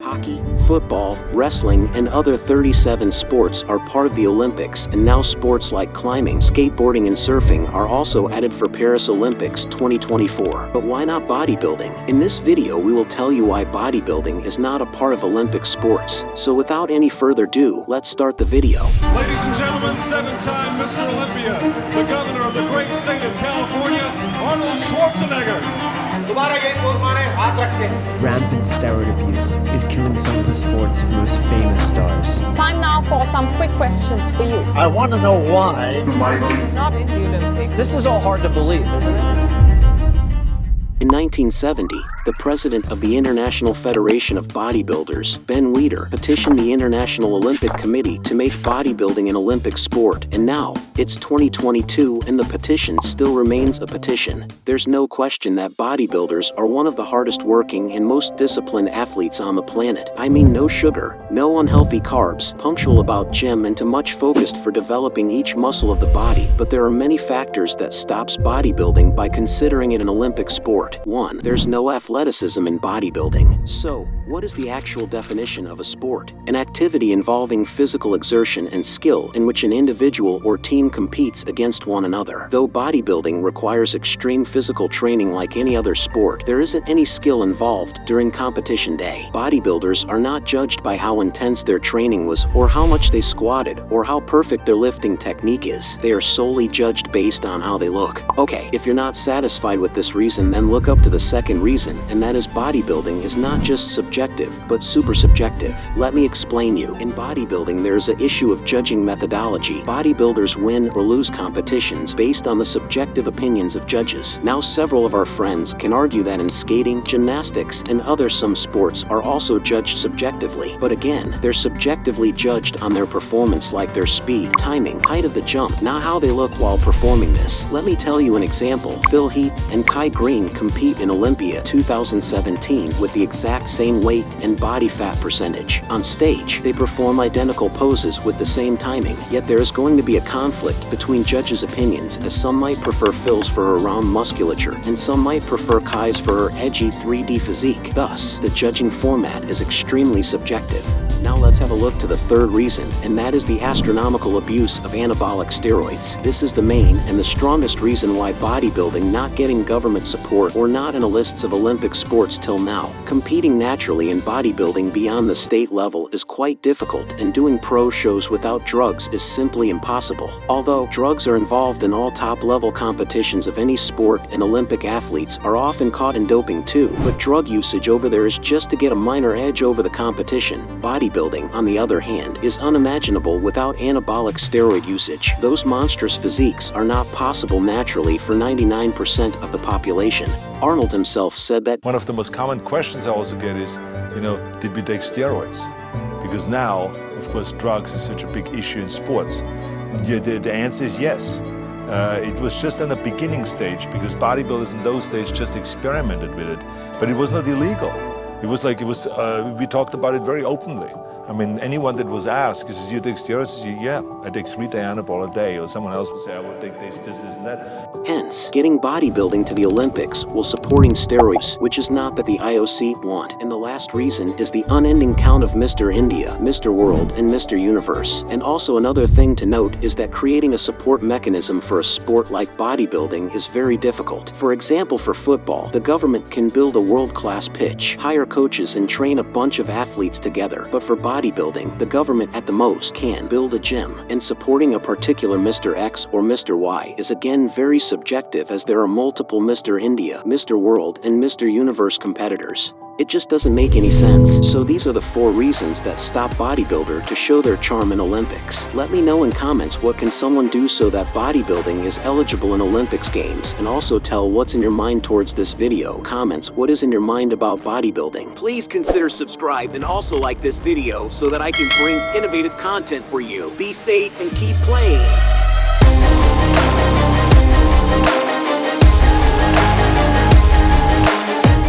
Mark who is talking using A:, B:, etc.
A: Hockey, football, wrestling, and other 37 sports are part of the Olympics, and now sports like climbing, skateboarding, and surfing are also added for Paris Olympics 2024. But why not bodybuilding? In this video, we will tell you why bodybuilding is not a part of Olympic sports. So without any further ado, let's start the video.
B: Ladies and gentlemen, seven-time Mr. Olympia, the governor of the great state of California, Arnold Schwarzenegger.
C: Rampant steroid abuse is killing some of the sport's most famous stars.
D: Time now for some quick questions for you.
E: I want to know why.
D: Not in the Olympics.
E: This is all hard to believe, isn't it?
A: In 1970, the president of the International Federation of Bodybuilders, Ben Weider, petitioned the International Olympic Committee to make bodybuilding an Olympic sport, and now, it's 2022 and the petition still remains a petition. There's no question that bodybuilders are one of the hardest working and most disciplined athletes on the planet. I mean, no sugar, no unhealthy carbs, punctual about gym, and too much focused for developing each muscle of the body. But there are many factors that stops bodybuilding by considering it an Olympic sport. 1. There's no athleticism in bodybuilding. So, what is the actual definition of a sport? An activity involving physical exertion and skill in which an individual or team competes against one another. Though bodybuilding requires extreme physical training like any other sport, there isn't any skill involved during competition day. Bodybuilders are not judged by how intense their training was or how much they squatted or how perfect their lifting technique is. They are solely judged based on how they look. Okay, if you're not satisfied with this reason, then look up to the second reason, and that is bodybuilding is not just subjective, but super subjective. Let me explain you. In bodybuilding, there is an issue of judging methodology. Bodybuilders win or lose competitions based on the subjective opinions of judges. Now, several of our friends can argue that in skating, gymnastics, and some sports are also judged subjectively. But again, they're subjectively judged on their performance, like their speed, timing, height of the jump, not how they look while performing this. Let me tell you an example. Phil Heath and Kai Green compete in Olympia 2017 with the exact same weight and body fat percentage. On stage, they perform identical poses with the same timing, yet there is going to be a conflict between judges' opinions, as some might prefer Phil's for her round musculature, and some might prefer Kai's for her edgy 3D physique. Thus, the judging format is extremely subjective. Now let's have a look to the third reason, and that is the astronomical abuse of anabolic steroids. This is the main and the strongest reason why bodybuilding not getting government support or not in a lists of Olympic sports till now. Competing naturally in bodybuilding beyond the state level is quite difficult, and doing pro shows without drugs is simply impossible. Although drugs are involved in all top-level competitions of any sport, and Olympic athletes are often caught in doping too, but drug usage over there is just to get a minor edge over the competition. Bodybuilding, on the other hand, is unimaginable without anabolic steroid usage. Those monstrous physiques are not possible naturally for 99% of the population. Arnold himself said that
B: One of the most common questions I also get is, did we take steroids? Because now, of course, drugs is such a big issue in sports. And the answer is yes. It was just in the beginning stage, because bodybuilders in those days just experimented with it, but it was not illegal. We talked about it very openly. I mean, anyone that was asked, is you take steroids? Yeah, I take 3 Dianabol a day, or someone else would say, I would take this, and that.
A: Hence, getting bodybuilding to the Olympics while supporting steroids, which is not that the IOC want. And the last reason is the unending count of Mr. India, Mr. World, and Mr. Universe. And also another thing to note is that creating a support mechanism for a sport like bodybuilding is very difficult. For example, for football, the government can build a world-class pitch, hire coaches, and train a bunch of athletes together. But for bodybuilding, the government at the most can build a gym, and supporting a particular Mr. X or Mr. Y is again very subjective, as there are multiple Mr. India, Mr. World, and Mr. Universe competitors. It just doesn't make any sense. So these are the 4 reasons that stop bodybuilder to show their charm in Olympics. Let me know in comments, what can someone do so that bodybuilding is eligible in Olympics games, and also tell what's in your mind towards this video. Comments, what is in your mind about bodybuilding? Please consider subscribe and also like this video so that I can bring innovative content for you. Be safe and keep playing.